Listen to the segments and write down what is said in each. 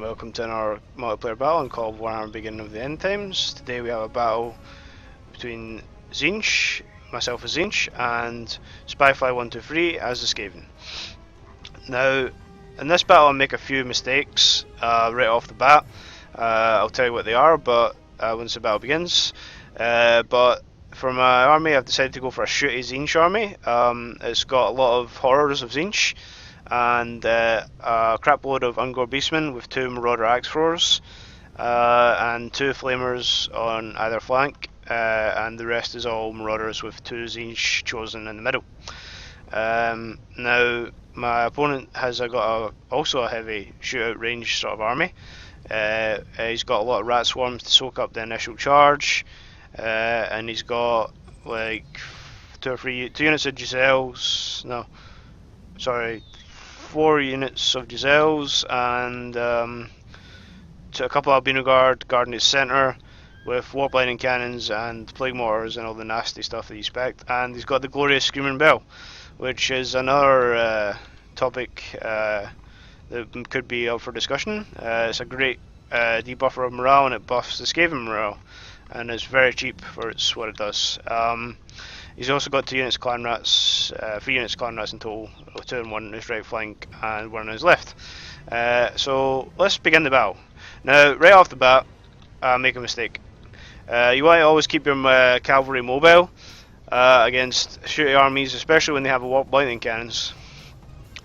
welcome to another multiplayer battle called Warhammer Beginning of the End Times. Today we have a battle between tzeentch, myself as tzeentch, and Spyfly123 as the skaven. Now, in this battle I make a few mistakes right off the bat. I'll tell you what they are, but once the battle begins. But for my army I've decided to go for a shooty tzeentch army. It's got a lot of horrors of tzeentch, and a crap load of Ungor beastmen with 2 marauder axe throwers, and 2 flamers on either flank, and the rest is all marauders with 2 tzeentch chosen in the middle. Now my opponent has also a heavy shootout range sort of army. He's got a lot of rat swarms to soak up the initial charge, and he's got like 2 units of Giselles, no, sorry, 4 units of Giselles, and to a couple of Albino Guard guarding his centre with warp lightning cannons and plague mortars and all the nasty stuff that you expect. And he's got the glorious Screaming Bell, which is another topic that could be up for discussion. It's a great debuffer of morale, and it buffs the skaven morale, and it's very cheap for what it does. He's also got 2 units clan rats, 3 units clan rats in total, 2 on one on his right flank and 1 on his left. So let's begin the battle. Now, right off the bat, make a mistake. You want to always keep your cavalry mobile against shooty armies, especially when they have warp lightning cannons.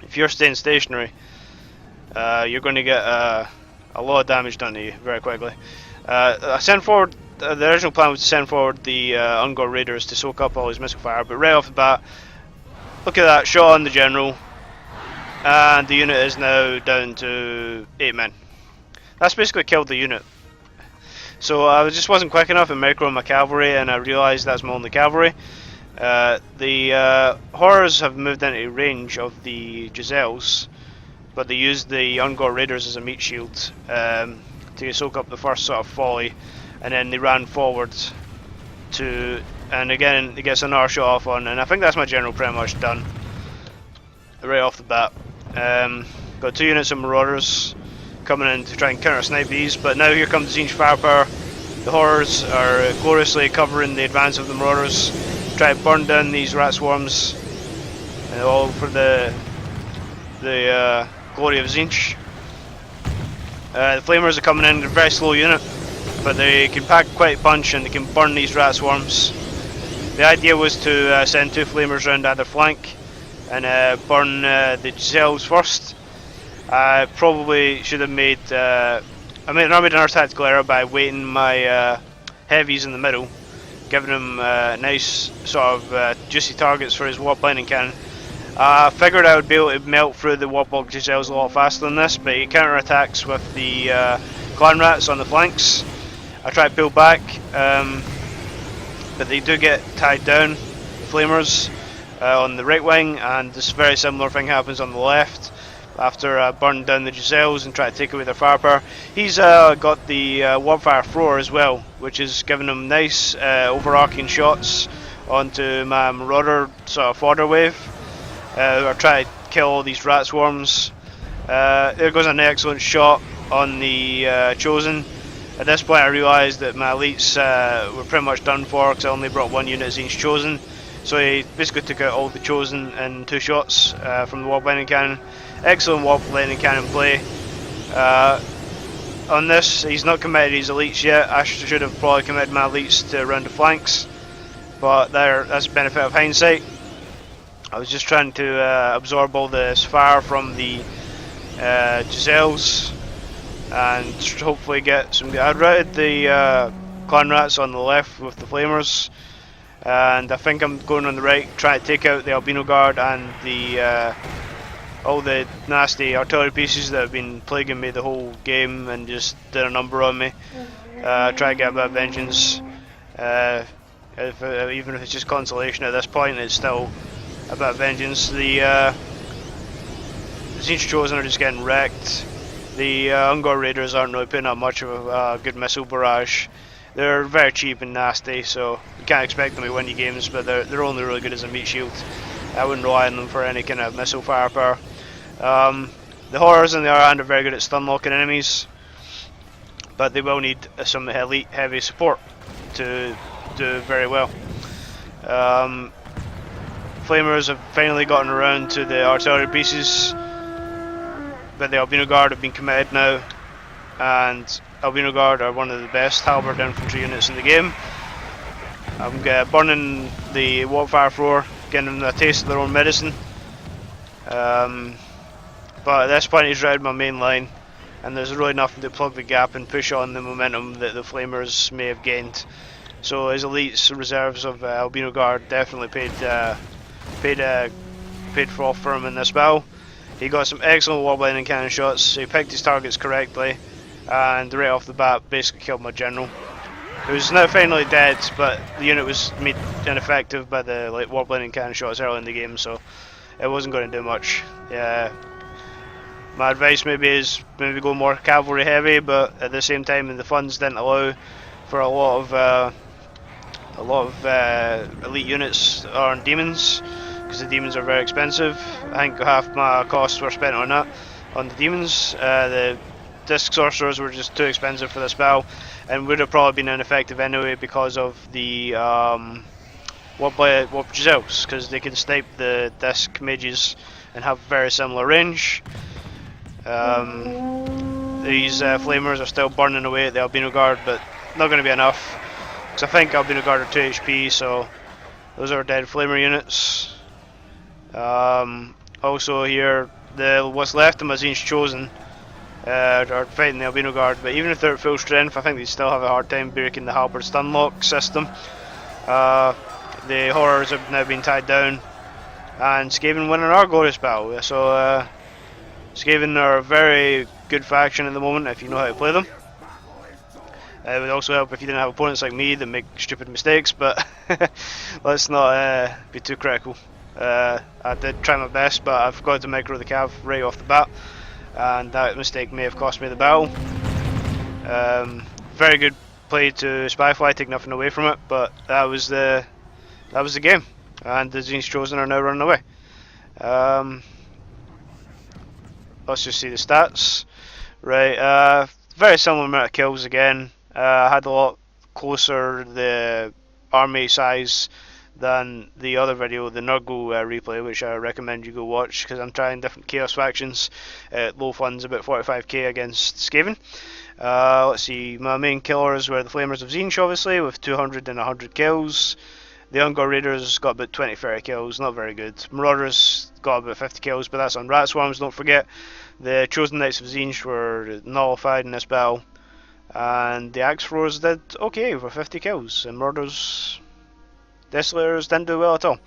If you're staying stationary, you're going to get a lot of damage done to you very quickly. I sent forward. The original plan was to send forward the Ungor raiders to soak up all his missile fire, but right off the bat, look at that, shot on the general, and the unit is now down to 8 men. That's basically killed the unit. So I just wasn't quick enough in microing my cavalry, and I realised that's my only cavalry. The horrors have moved into range of the Giselles, but they used the Ungor raiders as a meat shield to soak up the first sort of volley. And then they ran forward and again he gets another shot off on, and I think that's my general pretty much done right off the bat. Got 2 units of marauders coming in to try and counter snipe these, but now here comes the tzeentch firepower. The horrors are gloriously covering the advance of the marauders, try to burn down these rat swarms, and all for the glory of tzeentch. The flamers are coming in, they're a very slow unit, but they can pack quite a punch and they can burn these rat swarms. The idea was to send 2 flamers around either flank and burn the Giselles first. I probably should have made another tactical error by waiting my heavies in the middle, giving him nice sort of juicy targets for his warp lightning cannon. I figured I would be able to melt through the warp Giselles a lot faster than this, but he counter-attacks with the clan rats on the flanks. I try to pull back, but they do get tied down, flamers, on the right wing, and this very similar thing happens on the left after burning down the Giselles and try to take away their firepower. He's got the warpfire thrower as well, which is giving him nice overarching shots onto my marauder sort of fodder wave. I try to kill all these rat swarms. There goes an excellent shot on the chosen. At this point I realised that my elites were pretty much done for, because I only brought 1 unit of tzeentch chosen. So he basically took out all the chosen in 2 shots from the warp lightning cannon. Excellent warp lightning cannon play. On this, he's not committed his elites yet. I should have probably committed my elites to around the flanks, but that's the benefit of hindsight. I was just trying to absorb all this fire from the Giselles and hopefully get some. I routed the clan rats on the left with the flamers, and I think I'm going on the right, trying to take out the Albino Guard and the all the nasty artillery pieces that have been plaguing me the whole game and just did a number on me. Try to get a bit of vengeance. Even if it's just consolation at this point, it's still a bit of vengeance. The tzeentch chosen are just getting wrecked. The Ungor raiders aren't really putting up much of a good missile barrage. They're very cheap and nasty, so you can't expect them to win you games, but they're only really good as a meat shield. I wouldn't rely on them for any kind of missile firepower. The horrors on the other hand are very good at stun locking enemies. but they will need some elite heavy support to do very well. Flamers have finally gotten around to the artillery pieces, but the Albino Guard have been committed now, and Albino Guard are one of the best halberd infantry units in the game. I'm burning the Warfire floor, getting them a taste of their own medicine. But at this point he's routed my main line, and there's really nothing to plug the gap and push on the momentum that the Flamers may have gained. So his elites reserves of Albino Guard definitely paid for him in this battle. He got some excellent warbling cannon shots, so he picked his targets correctly, and right off the bat basically killed my general, who's now finally dead, but the unit was made ineffective by the warbling cannon shots early in the game, so it wasn't going to do much. Yeah, my advice maybe is go more cavalry heavy, but at the same time the funds didn't allow for a lot of elite units on demons, because the demons are very expensive. I think half my costs were spent on that, on the demons. The disc sorcerers were just too expensive for this battle, and would have probably been ineffective anyway because of the warp elves, because they can snipe the disc mages and have very similar range. These flamers are still burning away at the Albino Guard, but not going to be enough, because I think Albino Guard are 2 HP, so those are dead flamer units. Also here, what's left of my tzeentch chosen are fighting the Albino Guard, but even if they're at full strength, I think they still have a hard time breaking the halberd stun lock system. The horrors have now been tied down, and Skaven win our glorious battle. So Skaven are a very good faction at the moment if you know how to play them. It would also help if you didn't have opponents like me that make stupid mistakes, but let's not be too critical. I did try my best, but I forgot to micro the cav right off the bat, and that mistake may have cost me the battle. Very good play to Spyfly, take nothing away from it, but that was the game, and the tzeentch chosen are now running away. Let's just see the stats. Right, very similar amount of kills again. I had a lot closer the army size than the other video, the Nurgle replay, which I recommend you go watch, because I'm trying different chaos factions at low funds, about 45k against Skaven. Let's see, my main killers were the Flamers of tzeentch, obviously, with 200 and 100 kills. The Ungor Raiders got about 20-30 kills, not very good. Marauders got about 50 kills, but that's on Rat Swarms, don't forget. The Chosen Knights of tzeentch were nullified in this battle, and the Axe Throwers did okay with 50 kills, and Marauders, Desolators didn't do well at all.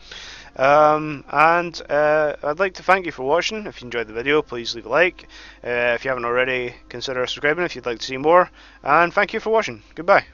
I'd like to thank you for watching. If you enjoyed the video, please leave a like. If you haven't already, consider subscribing if you'd like to see more, and thank you for watching. Goodbye.